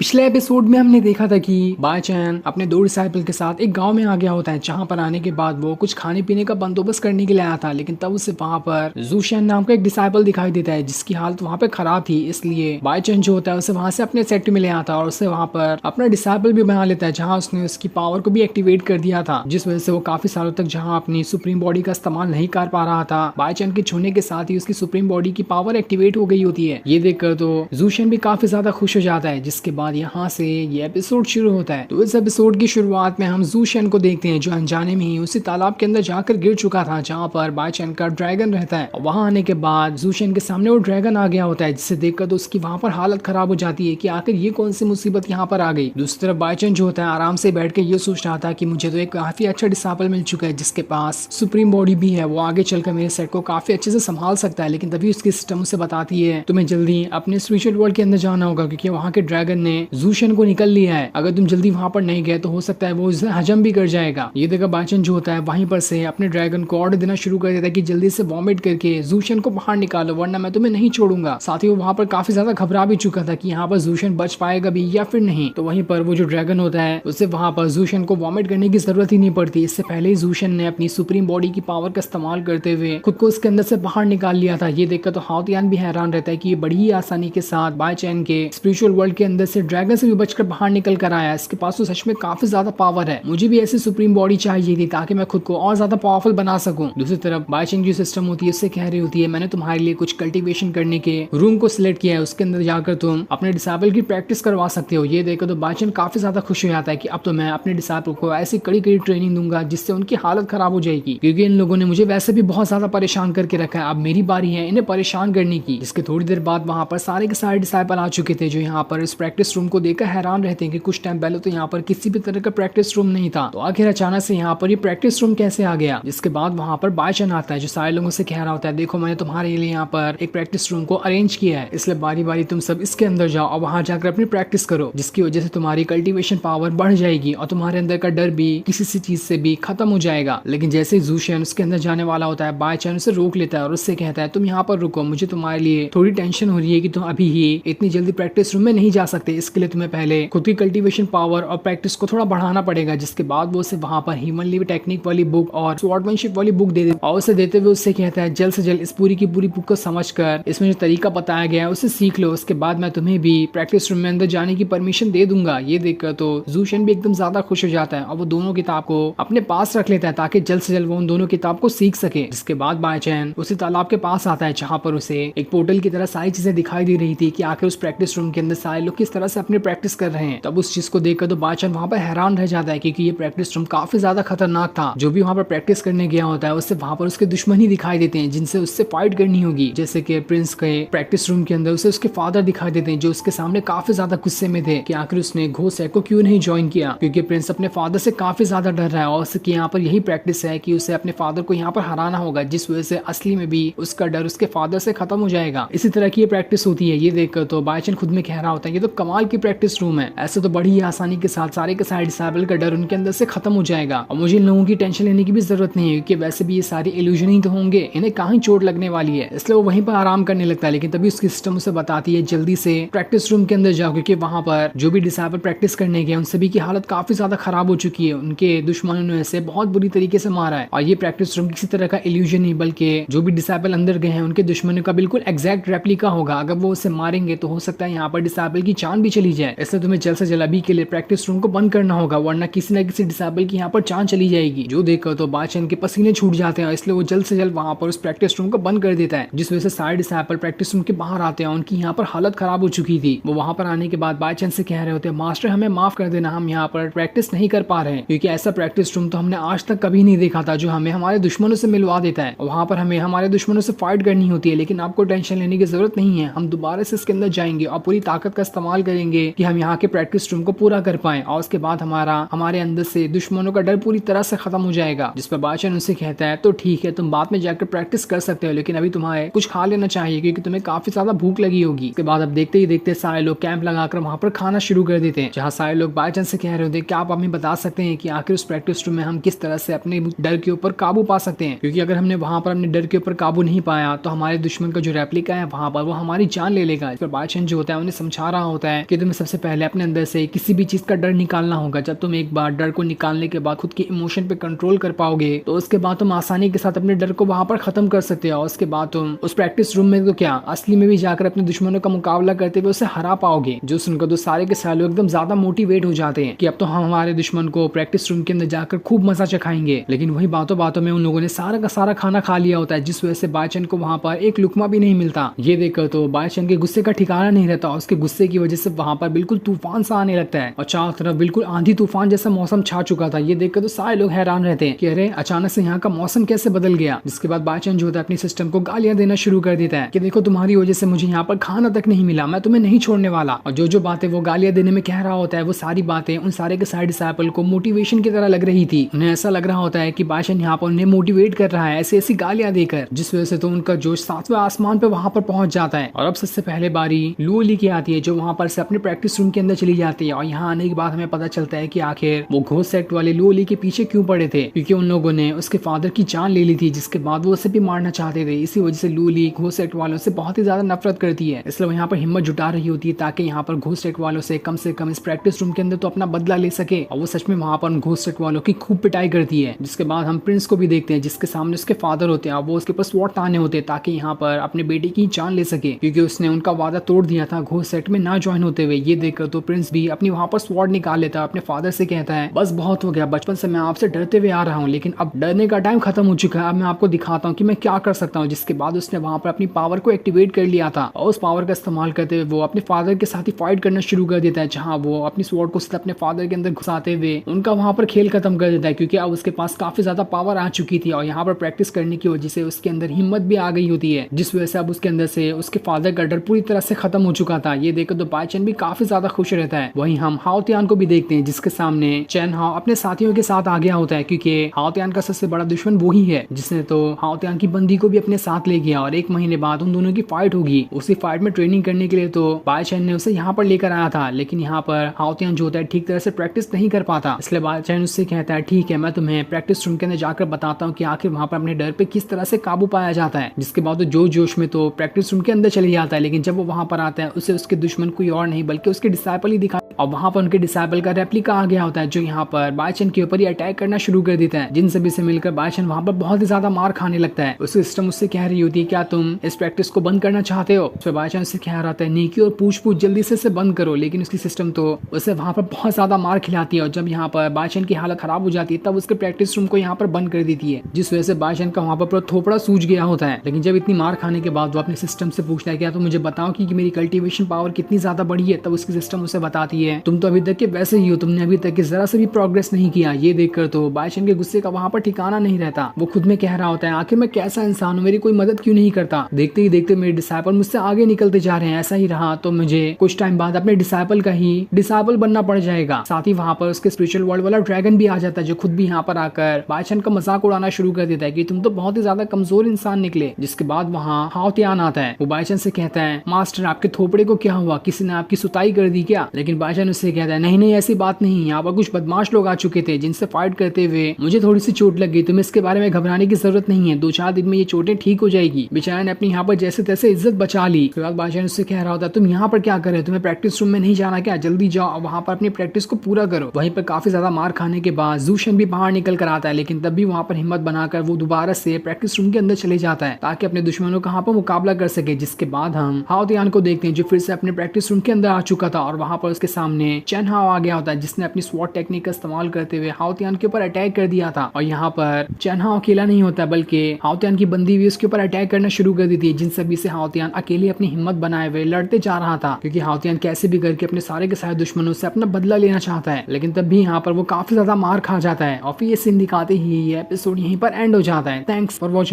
पिछले एपिसोड में हमने देखा था कि बायचैन अपने दो डिसाइपल के साथ एक गांव में आ गया होता है, जहां पर आने के बाद वो कुछ खाने पीने का बंदोबस्त करने के लिए आया था। लेकिन तब उसे वहां पर जूशियन नाम का एक डिसाइपल दिखाई देता है, जिसकी हालत वहां पे खराब थी। इसलिए बायचैन जो होता है उसे वहां से अपने सेट में ले आता है और उसे वहां पर अपना डिसाइपल भी बना लेता है, जहाँ उसने उसकी पावर को भी एक्टिवेट कर दिया था, जिस वजह से वो काफी सालों तक जहाँ अपनी सुप्रीम बॉडी का इस्तेमाल नहीं कर पा रहा था, बायचैन के छूने के साथ ही उसकी सुप्रीम बॉडी की पावर एक्टिवेट हो गई होती है। ये देखकर तो जूशियन भी काफी ज्यादा खुश हो जाता है, जिसके बाद यहाँ से ये एपिसोड शुरू होता है। तो इस एपिसोड की शुरुआत में हम जूशियन को देखते हैं, जो अनजाने में ही उसी तालाब के अंदर जाकर गिर चुका था, जहाँ पर बायचैन का ड्रैगन रहता है। और वहां आने के बाद जूशियन के सामने वो ड्रैगन आ गया होता है, जिसे देखकर तो उसकी वहां पर हालत खराब हो जाती है कि आखिर ये कौन सी मुसीबत यहाँ पर आ गई। दूसरी तरफ बायचैन जो होता है आराम से बैठ के ये सोच रहा था कि मुझे तो एक काफी अच्छा डिसाइपल मिल चुका है, जिसके पास सुप्रीम बॉडी भी है, वो आगे चलकर मेरे सेट को काफी अच्छे से संभाल सकता है। लेकिन तभी उसकी सिस्टम उसे बताती है तुम्हें जल्दी अपने स्पिरिचुअल वर्ल्ड के अंदर जाना होगा, क्योंकि वहाँ के ड्रैगन ने जूशियन को निकल लिया है। अगर तुम जल्दी वहां पर नहीं गए तो हो सकता है वो इसे हजम भी कर जाएगा। ये देखा बायचैन जो होता है वहीं पर से अपने ड्रैगन को ऑर्डर देना शुरू कर देता है कि जल्दी से वॉमिट करके जूशियन को बाहर निकालो, वरना मैं तुम्हें नहीं छोड़ूंगा। साथ ही वो वहां पर काफी ज्यादा घबरा भी चुका था कि यहाँ पर जूशियन बच पाएगा भी या फिर नहीं। तो वहीं पर वो जो ड्रैगन होता है उससे वहां पर जूशियन को वॉमिट करने की जरूरत ही नहीं पड़ती। इससे पहले ही जूशियन ने अपनी सुप्रीम बॉडी की पावर का इस्तेमाल करते हुए खुद को उसके अंदर से बाहर निकाल लिया था। ये देखकर तो हाउतियान भी हैरान रहता है कि ये बड़ी ही आसानी के साथ बायचैन के स्पिरिचुअल वर्ल्ड के अंदर से ड्रैगन से भी बचकर बाहर निकल कर आया। इसके पास तो सच में काफी ज्यादा पावर है, मुझे भी ऐसी सुप्रीम बॉडी चाहिए थी ताकि मैं खुद को और ज्यादा पावरफुल बना सकूं। दूसरी तरफ बायचैन की सिस्टम होती है उससे कह रही होती है मैंने तुम्हारे लिए कुछ कल्टीवेशन करने के रूम को सिलेक्ट किया है, उसके अंदर जाकर तुम अपने डिसाइपल की प्रैक्टिस करवा सकते हो। ये देखकर तो बायचैन काफी ज्यादा खुश हो जाता है कि अब तो मैं अपने डिसाइपल को ऐसी कड़ी कड़ी ट्रेनिंग दूंगा जिससे उनकी हालत खराब हो जाएगी, क्योंकि इन लोगों ने मुझे वैसे भी बहुत ज्यादा परेशान करके रखा है। अब मेरी बारी है इन्हें परेशान करने की। इसके थोड़ी देर बाद वहां पर सारे के सारे डिसाइपल आ चुके थे, जो यहाँ पर इस प्रैक्टिस रूम को देखकर हैरान रहते हैं कि कुछ टाइम पहले तो यहाँ पर किसी भी तरह का प्रैक्टिस रूम नहीं था, तो आखिर अचानक से यहाँ पर ये प्रैक्टिस रूम कैसे आ गया। जिसके बाद वहाँ पर बायचैन आता है, जो सारे लोगों से कह रहा होता है देखो मैंने तुम्हारे लिए यहाँ पर एक प्रैक्टिस रूम को अरेंज किया है, इसलिए बारी बारी तुम सब इसके अंदर जाओ और वहां जाकर अपनी प्रैक्टिस करो, जिसकी वजह से तुम्हारी कल्टीवेशन पावर बढ़ जाएगी और तुम्हारे अंदर का डर भी किसी सी चीज से भी खत्म हो जाएगा। लेकिन जैसे ही जूशियन उसके अंदर जाने वाला होता है, बायचैन उसे रोक लेता है और उससे कहता है तुम यहाँ पर रुको, मुझे तुम्हारे लिए थोड़ी टेंशन हो रही है कि तुम अभी ही इतनी जल्दी प्रैक्टिस रूम में नहीं जा सकते। इसके लिए तुम्हें पहले खुद की कल्टीवेशन पावर और प्रैक्टिस को थोड़ा बढ़ाना पड़ेगा। जिसके बाद वो उसे वहां पर ह्यूमन लिव टेक्निक वाली बुक और स्वॉर्डमैनशिप वाली बुक दे देता है और उसे देते हुए उससे कहता है जल्द से जल्द इस पूरी की पूरी बुक को समझकर इसमें जो तरीका बताया गया है उसे सीख लो, उसके बाद मैं तुम्हें भी प्रैक्टिस रूम में अंदर जाने की परमिशन दे दूंगा। ये देखकर तो जूशियन भी एकदम ज्यादा खुश हो जाता है और वो दोनों किताब को अपने पास रख लेता है ताकि जल्द से जल्द वो उन दोनों किताब को सीख सके। जिसके बाद बायचैन उसी तालाब के पास आता है, जहाँ पर उसे एक पोर्टल की तरह सारी चीजें दिखाई दे रही थी कि आखिर उस प्रैक्टिस रूम के अंदर सारे लोग किस तरह से अपनी प्रैक्टिस कर रहे हैं। तब उस चीज को देखकर तो बायचैन वहां पर हैरान रह जाता है, क्योंकि ये प्रैक्टिस रूम काफी ज्यादा खतरनाक था। जो भी वहां पर प्रैक्टिस करने गया होता है उससे वहां पर उसके दुश्मन ही दिखाई देते हैं, जिनसे उससे फाइट करनी होगी। जैसे कि प्रिंस के प्रैक्टिस रूम के अंदर उसे उसके फादर दिखाई देते हैं, जो उसके सामने काफी ज्यादा गुस्से में थे कि आखिर उसने घोस्ट सेट को क्यों नहीं ज्वाइन किया, क्योंकि प्रिंस अपने फादर से काफी ज्यादा डर रहा है और उसकी यहाँ पर यही प्रैक्टिस है कि उसे अपने फादर को यहाँ पर हराना होगा, जिस वजह से असली में भी उसका डर उसके फादर से खत्म हो जाएगा। इसी तरह की ये प्रैक्टिस होती है। ये देखकर तो बायचैन खुद में कह रहा होता है ये तो कमाल की प्रैक्टिस रूम है, ऐसे तो बड़ी ही आसानी के साथ सारे के सारे डिसेबल का डर उनके अंदर से खत्म हो जाएगा और मुझे इन लोगों की टेंशन लेने की भी जरूरत नहीं है, क्योंकि वैसे भी ये सारी इल्यूजन ही तो होंगे, इन्हें कहीं चोट लगने वाली है। इसलिए वो वहीं पर आराम करने लगता है। लेकिन तभी उसकी सिस्टम उसे बताती है जल्दी से प्रैक्टिस रूम के अंदर जाओ, क्योंकि वहां पर जो भी डिसेबल प्रैक्टिस करने गए उन सभी की हालत काफी ज्यादा खराब हो चुकी है, उनके दुश्मनों ने इसे बहुत बुरी तरीके से मारा है। और ये प्रैक्टिस रूम किसी तरह का इल्यूजन नहीं, बल्कि जो भी डिसेबल अंदर गए हैं उनके दुश्मनों का बिल्कुल एग्जैक्ट रेप्लिका होगा। अगर वो उसे मारेंगे तो हो सकता है यहाँ पर डिसेबल की जान भी चली जाए। इसलिए तुम्हें जल्द से जल्द अभी के लिए प्रैक्टिस रूम को बंद करना होगा, वरना किसी न किसी डिसेबल की यहाँ पर जान चली जाएगी। जो देखकर तो बायचैन के पसीने छूट जाते हैं, इसलिए वो जल्द से जल्द वहां पर उस प्रैक्टिस रूम को बंद कर देता है, जिस वजह से सारे डिसेबल प्रैक्टिस रूम के बाहर आते हैं। उनकी यहाँ पर हालत खराब हो चुकी थी। वो वहां पर आने के बाद बायचैन से कह रहे होते हैं मास्टर हमें माफ कर देना, हम यहाँ पर प्रैक्टिस नहीं कर पा रहे हैं, क्योंकि ऐसा प्रैक्टिस रूम तो हमने आज तक कभी नहीं देखा था जो हमें हमारे दुश्मनों से मिलवा देता है। वहां पर हमें हमारे दुश्मनों से फाइट करनी होती है, लेकिन आपको टेंशन लेने की जरूरत नहीं है, हम दोबारा से इसके अंदर जाएंगे और पूरी ताकत का इस्तेमाल करेंगे कि हम यहाँ के प्रैक्टिस रूम को पूरा कर पाए और उसके बाद हमारे अंदर से दुश्मनों का डर पूरी तरह से खत्म हो जाएगा। जिस पर बायचैन उनसे कहता है तो ठीक है तुम बाद में जाकर प्रैक्टिस कर सकते हो, लेकिन अभी तुम्हें कुछ खा लेना चाहिए क्योंकि तुम्हें काफी ज्यादा भूख लगी होगी। उसके बाद अब देखते ही देखते सारे लोग कैंप लगाकर वहां पर खाना शुरू कर देते हैं, जहाँ सारे लोग बायचैन से कह रहे होते हैं क्या आप हमें बता सकते हैं कि आखिर उस प्रैक्टिस रूम में हम किस तरह से अपने डर के ऊपर काबू पा सकते हैं, क्योंकि अगर हमने वहां पर अपने डर के ऊपर काबू नहीं पाया तो हमारे दुश्मन का जो रेप्लिका है वहां पर वो हमारी जान ले लेगा। इस पर बायचैन जो होता है उन्हें समझा रहा होता है कि तुम्हें सबसे पहले अपने अंदर से किसी भी चीज का डर निकालना होगा। जब तुम एक बार डर को निकालने के बाद खुद के इमोशन पे कंट्रोल कर पाओगे तो उसके बाद तुम आसानी के साथ अपने डर को वहां पर खत्म कर सकते हो। उसके बाद तुम उस प्रैक्टिस रूम में तो क्या असली में भी जाकर अपने दुश्मनों का मुकाबला करते हुए उसे हरा पाओगे। जो सुनकर तो सारे के सारे लोग एकदम ज्यादा मोटिवेट हो जाते हैं कि अब तो हम हमारे दुश्मन को प्रैक्टिस रूम के अंदर जाकर खूब मजा चखाएंगे। लेकिन वही बातों बातों में उन लोगों ने सारा का सारा खाना खा लिया होता है, जिस वजह से बाईचंद को वहां पर एक लुकमा भी नहीं मिलता। ये देखकर तो बाईचंद के गुस्से का ठिकाना नहीं रहता। उसके गुस्से की वजह से वहां पर बिल्कुल तूफान सा आने लगता है और चारों तरफ बिल्कुल आंधी तूफान जैसा मौसम छा चुका था। ये देखकर तो सारे लोग हैरान रहते हैं कि अरे अचानक से यहाँ का मौसम कैसे बदल गया। जिसके बाद बाईचंद जो होता है अपनी सिस्टम को गालियां देना शुरू कर देता है कि देखो तुम्हारी वजह से मुझे यहाँ पर खाना तक नहीं मिला, मैं तुम्हें नहीं छोड़ने वाला। और जो जो बातें वो गालियां देने में कह रहा होता है वो सारी बातें उन सारे के सारे डिसाइपल को मोटिवेशन की तरह लग रही थी। उन्हें ऐसा लग रहा होता है कि बाईचंद यहाँ पर उन्हें मोटिवेट कर रहा है ऐसी ऐसी गालियां देकर, जिस वजह से तो उनका जोश सातवें आसमान पे वहां पर पहुंच जाता है। और अब सबसे पहले बारी लुओली की आती है जो वहां पर से अपने प्रैक्टिस रूम के अंदर चली जाती है। और यहाँ आने के बाद हमें पता चलता है कि आखिर वो घोस्ट सेक्ट वाले लुओली के पीछे क्यों पड़े थे, क्योंकि उन लोगों ने उसके फादर की जान ले ली थी, जिसके बाद वो उसे भी मारना चाहते थे। इसी वजह से लुओली घोस्ट सेक्ट वालों से बहुत ही ज्यादा नफरत करती है, इसलिए वो यहाँ पर हिम्मत जुटा रही होती है ताकि यहाँ पर घोस्ट सेक्ट वालों से कम इस प्रैक्टिस रूम के अंदर तो अपना बदला ले सके। और वो सच में वहां पर घोस्ट सेक्ट वालों की खूब पिटाई करती है। जिसके बाद हम प्रिंस को भी देखते हैं जिसके सामने उसके फादर होते हैं, वो उसके ऊपर स्वॉर्ड ताने होते हैं ताकि यहाँ पर अपने बेटे की जान ले सके, क्योंकि उसने उनका वादा तोड़ दिया था घोस्ट सेक्ट में ना ज्वाइन होते हुए। ये देखकर तो प्रिंस भी अपनी वहां पर स्वॉर्ड निकाल लेता है, अपने फादर से कहता है बस बहुत हो गया, बचपन से मैं आपसे डरते हुए आ रहा हूँ, लेकिन अब डरने का टाइम खत्म हो चुका है, अब मैं आपको दिखाता हूँ कि मैं क्या कर सकता हूँ। जिसके बाद उसने वहां पर अपनी पावर को एक्टिवेट कर लिया था और उस पावर का इस्तेमाल करते हुए वो अपने फादर के साथ ही फाइट करना शुरू कर देता है, जहाँ वो अपनी स्वॉर्ड को सीधा अपने फादर के अंदर घुसाते हुए उनका वहां पर खेल खत्म कर देता है, क्योंकि अब उसके पास काफी ज्यादा पावर आ चुकी थी और यहाँ पर प्रैक्टिस करने की वजह से उसके अंदर हिम्मत भी आ गई होती है, जिस वजह से अब उसके अंदर से उसके फादर का डर पूरी तरह से खत्म हो चुका था। ये देखकर तो बाईचंद भी काफी ज्यादा खुश रहता है। वहीं हम हाओतियान को भी देखते हैं जिसके सामने चैन हाओ अपने साथियों के साथ आ गया होता है, क्योंकि हाओतियान का सबसे बड़ा दुश्मन वो ही है जिसने तो हाओतियान की बंदी को भी अपने साथ ले गया और 1 महीने बाद उन दोनों की फाइट होगी। उसी फाइट में ट्रेनिंग करने के लिए तो बाईचंद ने उसे यहाँ पर लेकर आया था, लेकिन यहाँ पर हाओतियान जो होता है ठीक तरह से प्रैक्टिस नहीं कर पाता, इसलिए बाईचंद उससे कहता है ठीक है मैं तुम्हें प्रैक्टिस रूम के अंदर जाकर बताता हूँ कि आखिर वहां पर अपने डर पे किस तरह से काबू पाया जाता है। जिसके बाद वो जोश में तो प्रैक्टिस रूम के अंदर चले जाता है, लेकिन जब वो वहां पर आता है उसे उसके दुश्मन कोई और नहीं बल्कि उसके डिसाइपल ही दिखा और वहां पर उनके डिसाइपल का रेप्लिका आ गया होता है जो यहाँ पर बाईचंद के ऊपर ही अटैक करना शुरू कर देता है। जिन सभी से मिलकर बाईचंद वहां पर बहुत ही ज्यादा मार खाने लगता है। उसकी सिस्टम उससे कह रही होती है क्या तुम इस प्रैक्टिस को बंद करना चाहते हो। तो बाईचंद उससे कह रहा था नहीं की और पूछ जल्दी से इसे बंद करो, लेकिन उसकी सिस्टम तो उसे वहां पर बहुत ज्यादा मार खिलाती है और जब यहाँ पर बाईचंद की हालत खराब हो जाती है तब उसके प्रैक्टिस रूम को यहाँ पर बंद कर देती है, जिस वजह से बाईचंद का वहां पर पूरा थोपड़ा सूज गया होता है। लेकिन जब इतनी मार खाने के बाद वो अपने सिस्टम से पूछता है क्या तो मुझे बताओ कि मेरी कल्टीवेशन पावर कितनी ज्यादा बढ़ी है, तब उसकी सिस्टम उसे बताती है तुम तो अभी तक के वैसे ही हो, तुमने अभी तक जरा से भी प्रोग्रेस नहीं किया। ये देखकर तो बाईचंद के गुस्से का वहां पर ठिकाना नहीं रहता। वो खुद में कह रहा होता है आखिर मैं कैसा इंसान हूँ, मेरी कोई मदद क्यों नहीं करता। देखते ही देखते मेरे डिसाइपल मुझसे आगे निकलते जा रहे हैं, ऐसा ही रहा तो मुझे कुछ टाइम बाद अपने डिसाइपल का ही डिसाइपल बनना पड़ जाएगा। साथ ही वहां पर उसके स्पिरिचुअल वर्ल्ड वाला ड्रैगन भी आ जाता है जो खुद भी यहाँ पर आकर बाईचंद का मजाक उड़ाना शुरू कर देता है कि तुम तो बहुत ही ज्यादा कमजोर इंसान निकले। जिसके बाद वहाँ हाओतियान आता है, वो बाईचंद से कहता है मास्टर आपके थोपड़े को क्या हुआ, किसी ने आपकी सुताई कर दी क्या। लेकिन बाईचंद उससे कहता है नहीं ऐसी बात नहीं, यहाँ पर कुछ बदमाश लोग आ चुके थे जिनसे फाइट करते हुए मुझे थोड़ी सी चोट लग गई, तुम्हें इसके बारे में घबराने की जरूरत नहीं है, 2-4 दिन में ये चोटें ठीक हो जाएगी। बेचारे ने अपनी यहाँ पर जैसे तैसे इज्जत बचा ली। उसके बाद बाईचंद उससे कह रहा होता तुम यहाँ पर क्या कर रहे हो, तुम्हें प्रैक्टिस रूम में नहीं जाना क्या, जल्दी जाओ वहाँ पर अपनी प्रैक्टिस को पूरा करो। वहीं पर काफी ज्यादा मार खाने के बाद ज़ूशन भी बाहर निकल कर आता है, लेकिन तब भी वहाँ पर हिम्मत बनाकर वो दोबारा से प्रैक्टिस रूम के अंदर चले जाता है ताकि अपने दुश्मनों का वहाँ पर मुकाबला कर सके। जिसके बाद हम हाओतियान को देखते हैं जो फिर से अपने प्रैक्टिस रूम के अंदर आ चुका था और वहाँ पर उसके सामने चैन हाओ आ गया होता है जिसने अपनी स्वॉर्ड टेक्निक का इस्तेमाल करते हुए हाओतियान के ऊपर अटैक कर दिया था। और यहाँ पर चैन हाओ अकेला नहीं होता बल्कि हाओतियान की बंदी भी उसके ऊपर अटैक करना शुरू कर देती है, जिन सभी से हाओतियान अकेले अपनी हिम्मत बनाए हुए लड़ते जा रहा था, क्योंकि हाओतियान कैसे भी करके अपने सारे के सारे दुश्मनों से अपना बदला लेना चाहता है। लेकिन तब भी यहाँ पर वो काफी ज्यादा मार खा जाता है और फिर ये सीन दिखाते ही ये एपिसोड यहीं पर एंड हो जाता है। Thanks for watching.